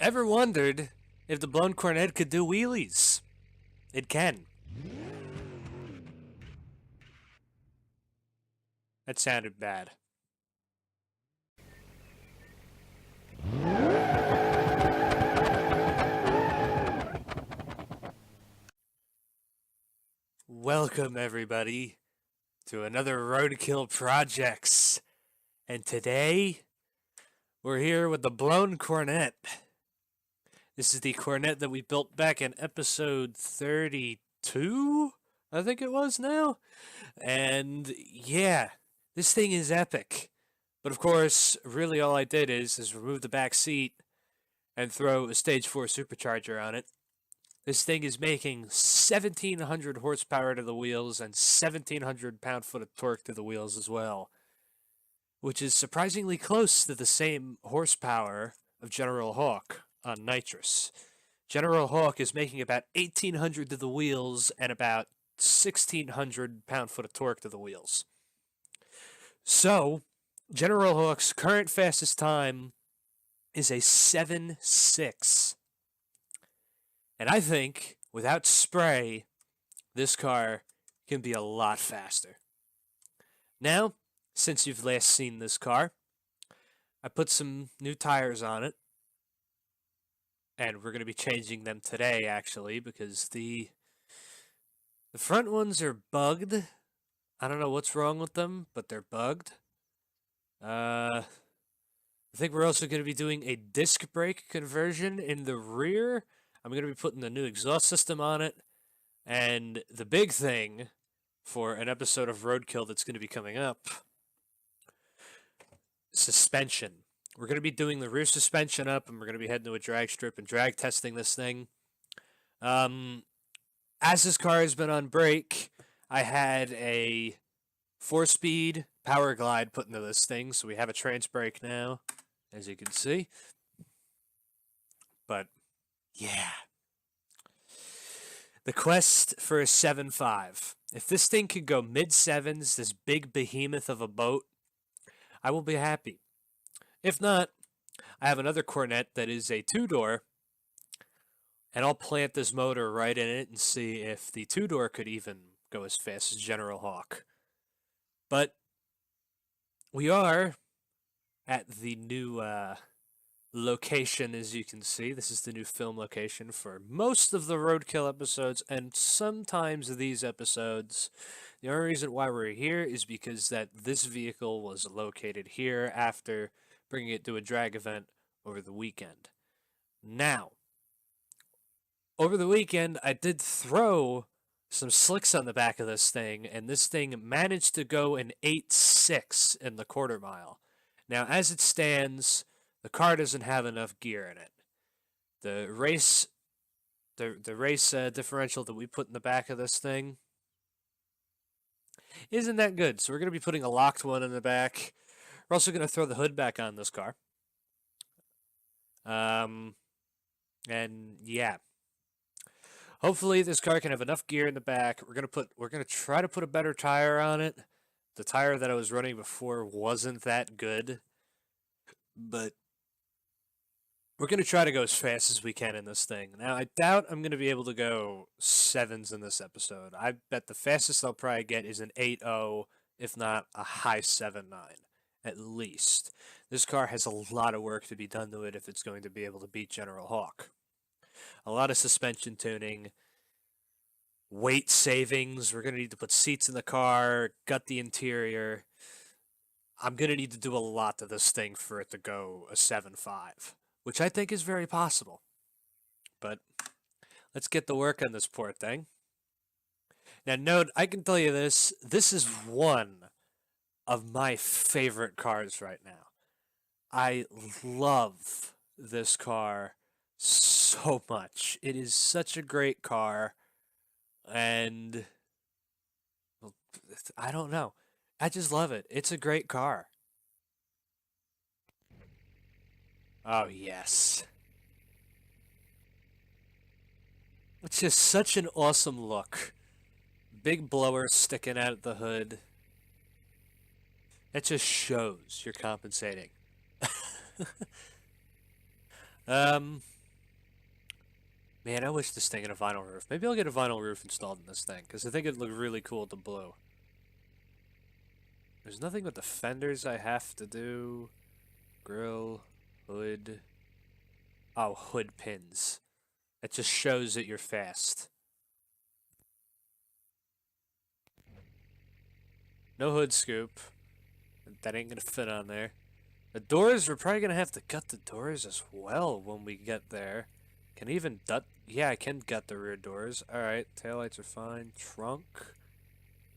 Ever wondered if the blown cornet could do wheelies? It can. That sounded bad. Welcome, everybody, to another RoadKill Projects. And today, we're here with the blown cornet. This is the cornet that we built back in episode 32, I think it was now. And yeah, this thing is epic. But of course, really all I did is remove the back seat and throw a stage 4 supercharger on it. This thing is making 1,700 horsepower to the wheels and 1,700 pound-foot of torque to the wheels as well, which is surprisingly close to the same horsepower of General Hawk on nitrous. General Hawk is making about 1,800 to the wheels and about 1,600 pound-foot of torque to the wheels. So, General Hawk's current fastest time is a 7.6. And I think, without spray, this car can be a lot faster. Now, since you've last seen this car, I put some new tires on it. And we're going to be changing them today, actually, because the front ones are bugged. I don't know what's wrong with them, but they're bugged. I think we're also going to be doing a disc brake conversion in the rear. I'm going to be putting the new exhaust system on it. And the big thing for an episode of RoadKill that's going to be coming up, suspension. We're going to be doing the rear suspension up, and we're going to be heading to a drag strip and drag testing this thing. As this car has been on brake, I had a 4-speed power glide put into this thing, so we have a trans brake now, as you can see. But yeah. The quest for a 7.5. If this thing could go mid-sevens, this big behemoth of a boat, I will be happy. If not, I have another cornet that is a 2-door, and I'll plant this motor right in it and see if the 2-door could even go as fast as General Hawk. But we are at the new location, as you can see. This is the new film location for most of the RoadKill episodes, and sometimes these episodes. The only reason why we're here is because that this vehicle was located here after bringing it to a drag event over the weekend. Now, over the weekend, I did throw some slicks on the back of this thing, and this thing managed to go an 8.6 in the quarter mile. Now, as it stands, the car doesn't have enough gear in it. The race differential that we put in the back of this thing isn't that good, so we're going to be putting a locked one in the back. We're also going to throw the hood back on this car. And yeah. Hopefully this car can have enough gear in the back. We're going to try to put a better tire on it. The tire that I was running before wasn't that good. But we're going to try to go as fast as we can in this thing. Now, I doubt I'm going to be able to go 7s in this episode. I bet the fastest I'll probably get is an 8.0, if not a high 7.9. At least. This car has a lot of work to be done to it if it's going to be able to beat General Hawk. A lot of suspension tuning, weight savings. We're going to need to put seats in the car, gut the interior. I'm going to need to do a lot to this thing for it to go a 7.5, which I think is very possible. But let's get to work on this poor thing. Now, note, I can tell you this. This is one of my favorite cars right now. I love this car so much. It is such a great car, and I don't know. I just love it. It's a great car. Oh, yes. It's just such an awesome look. Big blower sticking out of the hood. It just shows you're compensating. Man, I wish this thing had a vinyl roof. Maybe I'll get a vinyl roof installed in this thing, because I think it'd look really cool with the blue. There's nothing with the fenders I have to do. Grill, hood. Oh, hood pins. It just shows that you're fast. No hood scoop. That ain't gonna fit on there. The doors, we're probably gonna have to gut the doors as well when we get there. Can I even gut? Yeah, I can gut the rear doors. Alright, taillights are fine. Trunk.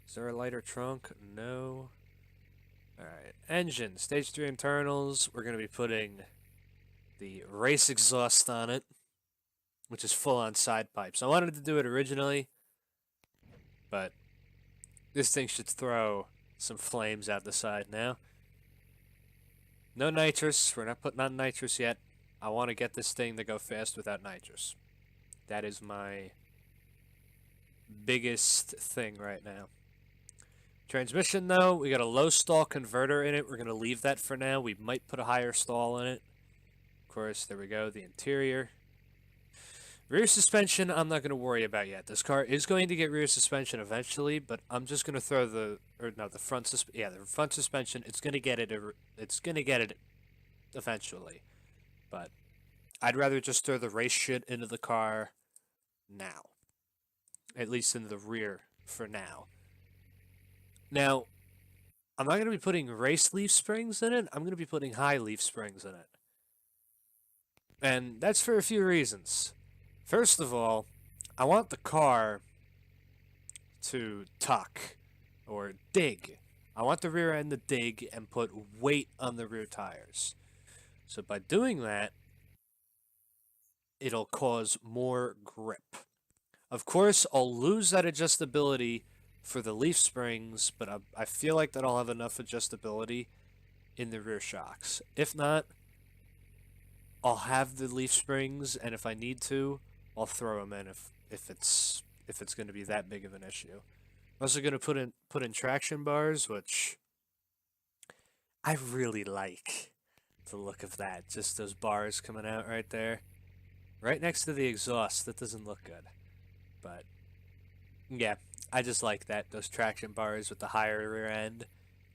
Is there a lighter trunk? No. Alright, engine. Stage 3 internals. We're gonna be putting the race exhaust on it, which is full on side pipes. I wanted to do it originally, but this thing should throw some flames out the side now. No nitrous. We're not putting on nitrous yet. I want to get this thing to go fast without nitrous. That is my biggest thing right now. Transmission, though, we got a low stall converter in it. We're going to leave that for now. We might put a higher stall in it. Of course, there we go. The interior. Rear suspension, I'm not going to worry about yet. This car is going to get rear suspension eventually, but I'm just going to throw the front suspension. It's going to get it. It's going to get it eventually, but I'd rather just throw the race shit into the car now, at least in the rear for now. Now, I'm not going to be putting race leaf springs in it. I'm going to be putting high leaf springs in it, and that's for a few reasons. First of all, I want the car to tuck or dig. I want the rear end to dig and put weight on the rear tires. So by doing that, it'll cause more grip. Of course, I'll lose that adjustability for the leaf springs, but I feel like that I'll have enough adjustability in the rear shocks. If not, I'll have the leaf springs, and if I need to, I'll throw them in if it's going to be that big of an issue. I'm also going to put in traction bars, which I really like the look of that. Just those bars coming out right there, right next to the exhaust. That doesn't look good, but yeah, I just like that. Those traction bars with the higher rear end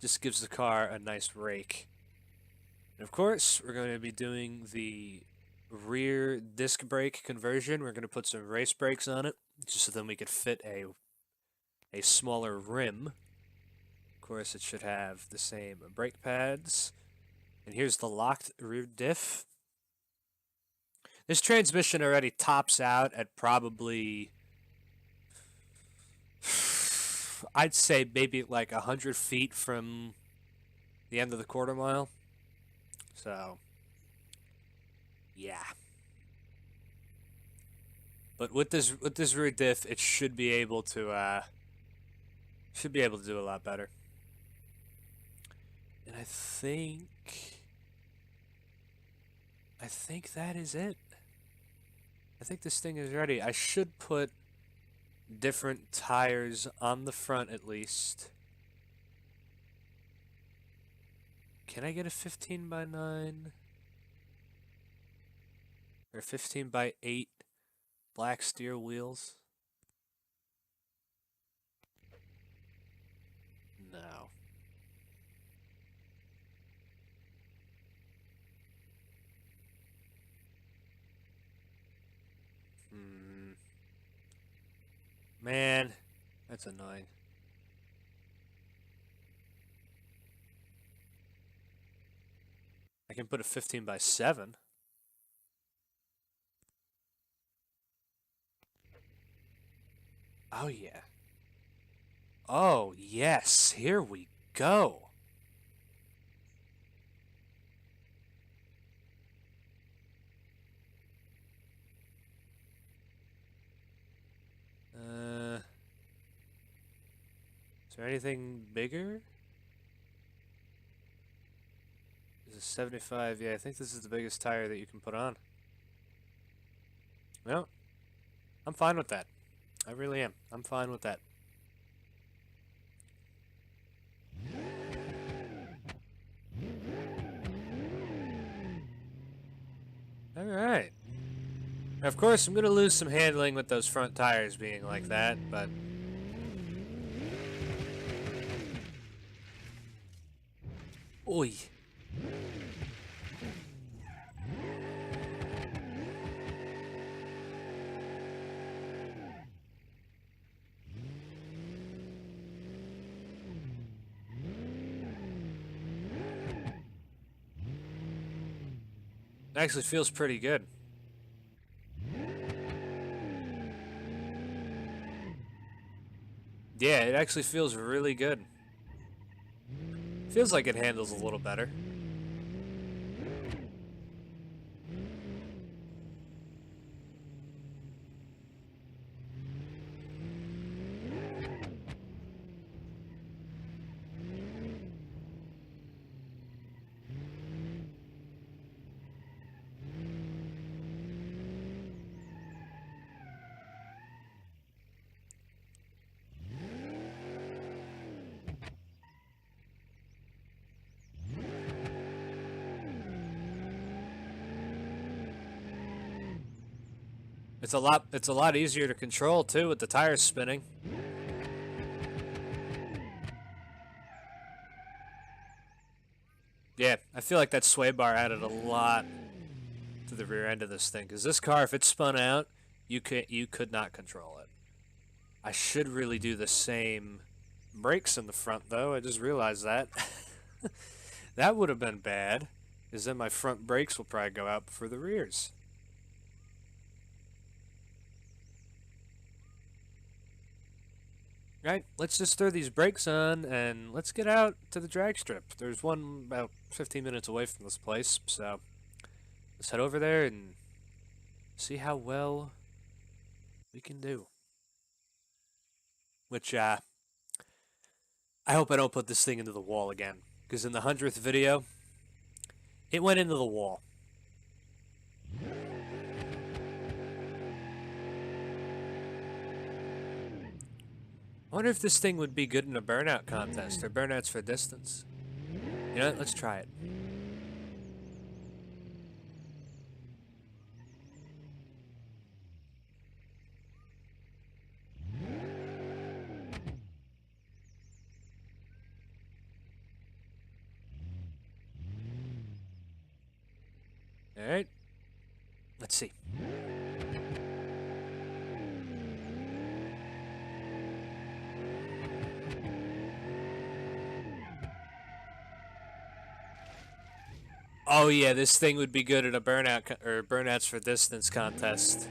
just gives the car a nice rake. And of course, we're going to be doing the rear disc brake conversion. We're going to put some race brakes on it, just so then we could fit a smaller rim. Of course, it should have the same brake pads. And here's the locked rear diff. This transmission already tops out at probably, I'd say maybe like 100 feet from the end of the quarter mile. So yeah. But with this rear diff, it should be able to do a lot better. And I think that is it. I think this thing is ready. I should put different tires on the front at least. Can I get a 15x9? Or 15x8 black steel wheels? No. Man, that's annoying. I can put a 15x7. Oh, yeah. Oh, yes. Here we go. Is there anything bigger? This is 75. Yeah, I think this is the biggest tire that you can put on. Well, I'm fine with that. I really am. I'm fine with that. Alright. Of course, I'm going to lose some handling with those front tires being like that, but... Oi. It actually feels pretty good. Yeah, it actually feels really good. Feels like it handles a little better. It's a lot easier to control too with the tires spinning. Yeah, I feel like that sway bar added a lot to the rear end of this thing, because this car, if it spun out, you could not control it. I should really do the same brakes in the front though. I just realized that. That would have been bad, because then my front brakes will probably go out before the rears. Right, let's just throw these brakes on and let's get out to the drag strip. There's one about 15 minutes away from this place, so let's head over there and see how well we can do. Which, I hope I don't put this thing into the wall again, because in the 100th video, it went into the wall. I wonder if this thing would be good in a burnout contest, or burnouts for distance. You know what? Let's try it. Alright. Let's see. Oh yeah, this thing would be good at a burnout or burnouts for distance contest.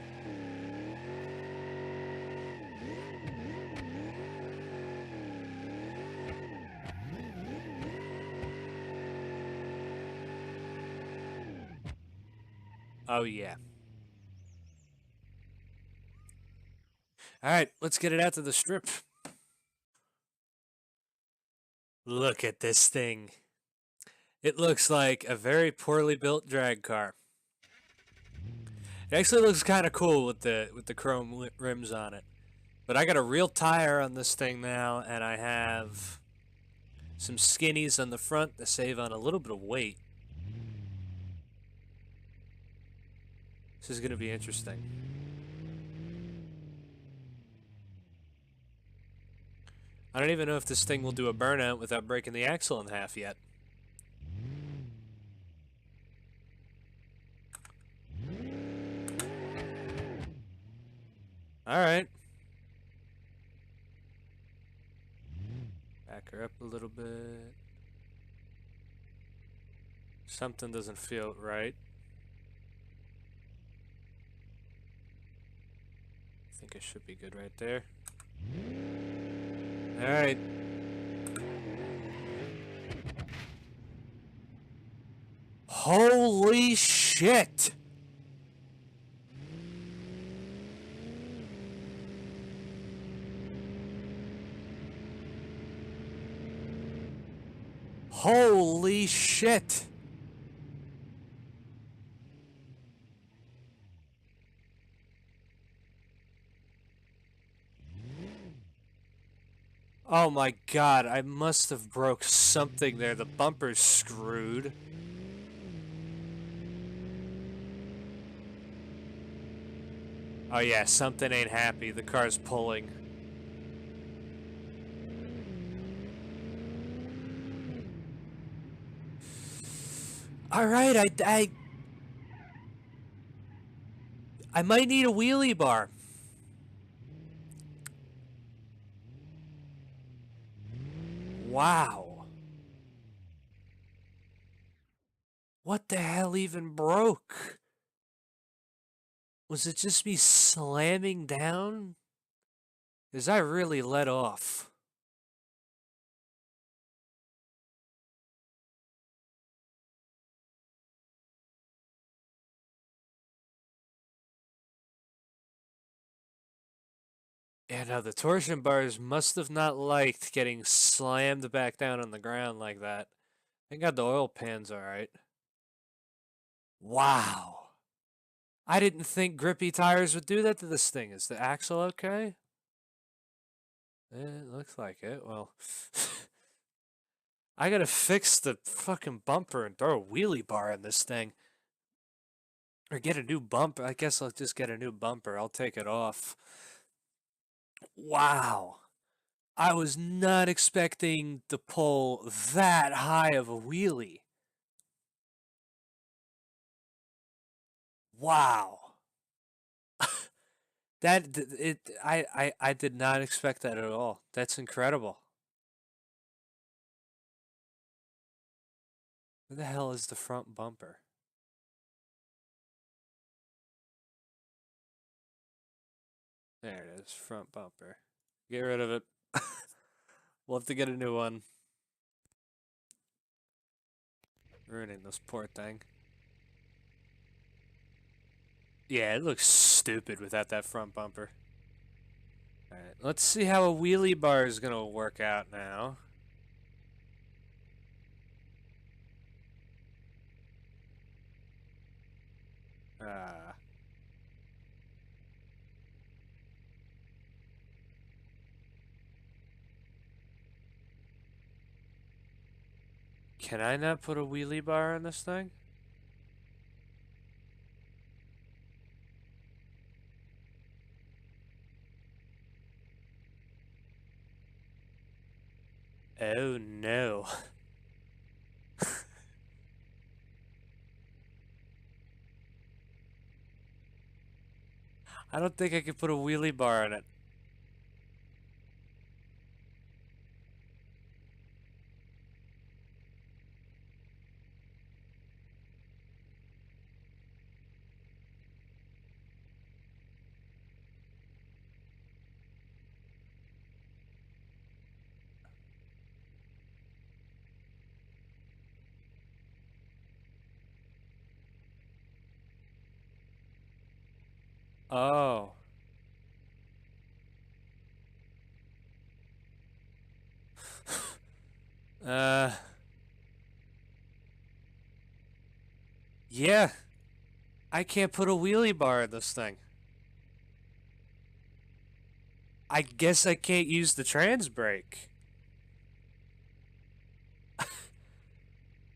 Oh yeah. Alright, let's get it out to the strip. Look at this thing. It looks like a very poorly built drag car. It actually looks kind of cool with the chrome rims on it. But I got a real tire on this thing now, and I have some skinnies on the front to save on a little bit of weight. This is going to be interesting. I don't even know if this thing will do a burnout without breaking the axle in half yet. Alright. Back her up a little bit. Something doesn't feel right. I think I should be good right there. Alright. Holy shit! Holy shit! Oh my god, I must have broke something there. The bumper's screwed. Oh yeah, something ain't happy. The car's pulling. Alright, I might need a wheelie bar. Wow. What the hell even broke? Was it just me slamming down? Because I really let off. Yeah, no, the torsion bars must have not liked getting slammed back down on the ground like that. Thank God the oil pan's alright. Wow. I didn't think grippy tires would do that to this thing. Is the axle okay? It looks like it. Well, I gotta fix the fucking bumper and throw a wheelie bar in this thing. Or get a new bumper. I guess I'll just get a new bumper. I'll take it off. Wow. I was not expecting to pull that high of a wheelie. Wow. I did not expect that at all. That's incredible. Where the hell is the front bumper? There it is, front bumper. Get rid of it. We'll have to get a new one. Ruining this poor thing. Yeah, it looks stupid without that front bumper. Alright, let's see how a wheelie bar is gonna work out now. Can I not put a wheelie bar on this thing? Oh no. I don't think I could put a wheelie bar on it. Oh. uh. Yeah. I can't put a wheelie bar in this thing. I guess I can't use the trans brake.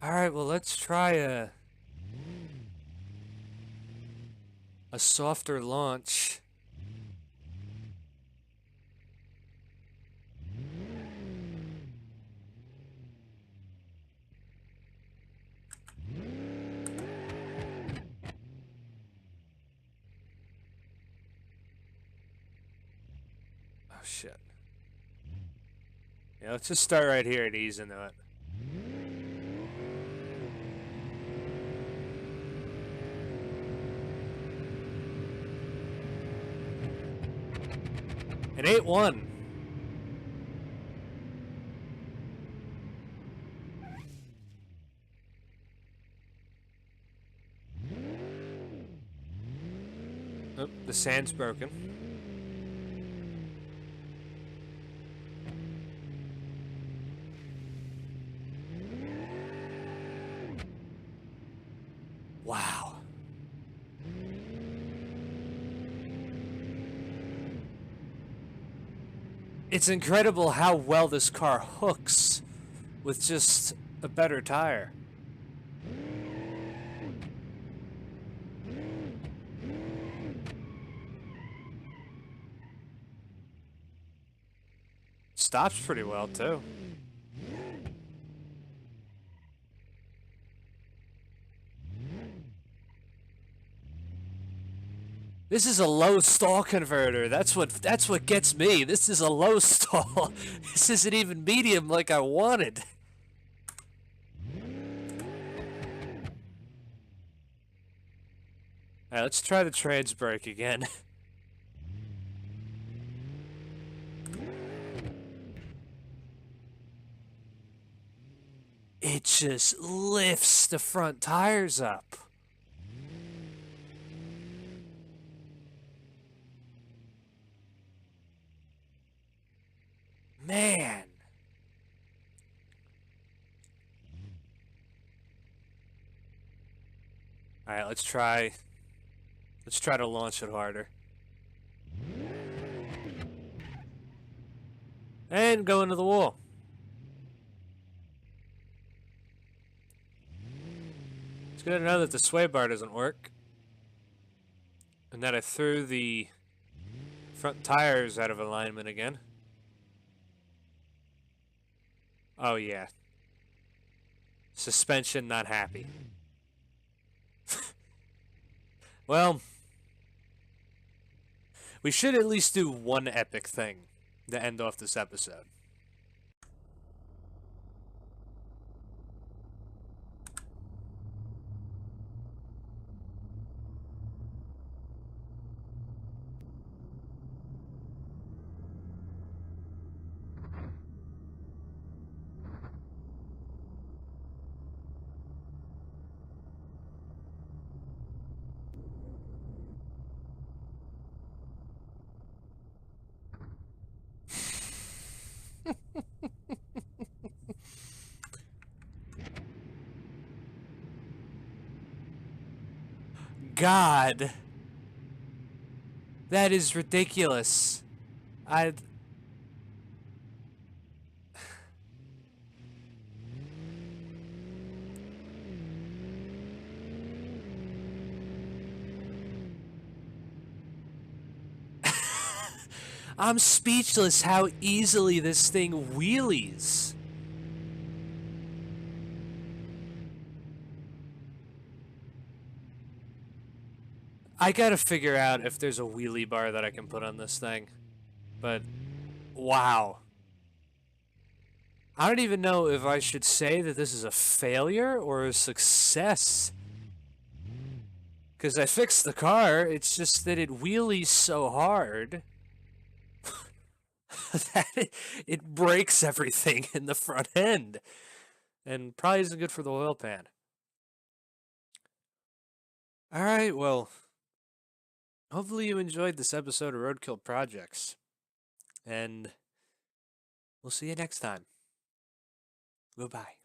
Alright, well let's try a softer launch. Oh shit. Yeah, let's just start right here and ease into it. An 8-1. Oh, the sand's broken. Wow. It's incredible how well this car hooks with just a better tire. Stops pretty well, too. This is a low stall converter. That's what gets me. This is a low stall. This isn't even medium like I wanted. Alright, let's try the trans brake again. It just lifts the front tires up. Man. Alright, let's try to launch it harder. And go into the wall. It's good to know that the sway bar doesn't work. And that I threw the front tires out of alignment again. Oh yeah. Suspension not happy. Well, we should at least do one epic thing to end off this episode. God. That is ridiculous. I'm speechless how easily this thing wheelies. I gotta figure out if there's a wheelie bar that I can put on this thing. But, wow. I don't even know if I should say that this is a failure or a success. Because I fixed the car, it's just that it wheelies so hard that it breaks everything in the front end. And probably isn't good for the oil pan. Alright, well, hopefully you enjoyed this episode of RoadKill Projects. And we'll see you next time. Goodbye.